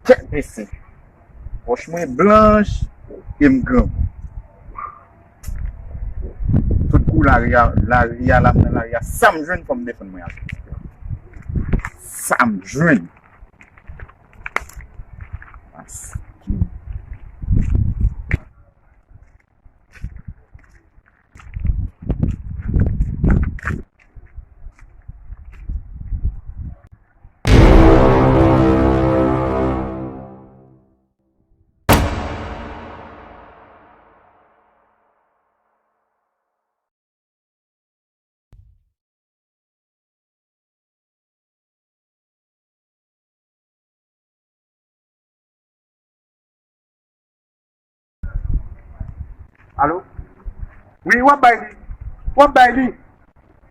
Check this. Poche mwen blanche et m'grand. Tout kou la ria la mnen la ria. Sa m'jwen pou m'defon mwen a. Sa m'jwen. As. Allô? Oui, wap bay li. Wap bay li.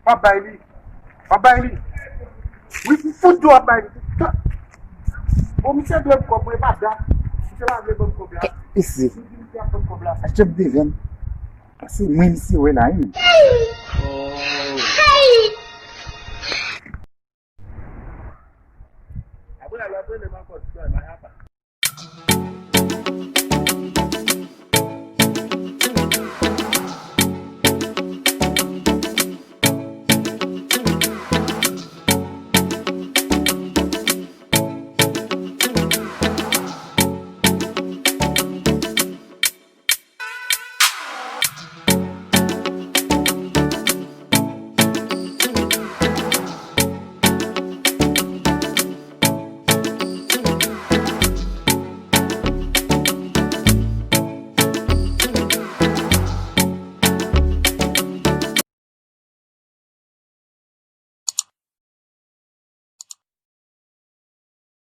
Wap bay li. Wap bay li. Oui, fout do wap bay li. O mi se ble m kompre pa da. Si se la ble m kompre. Isi. Si mi se ble m kompre. Achep devon. Asi mwen si we la yon. Oh.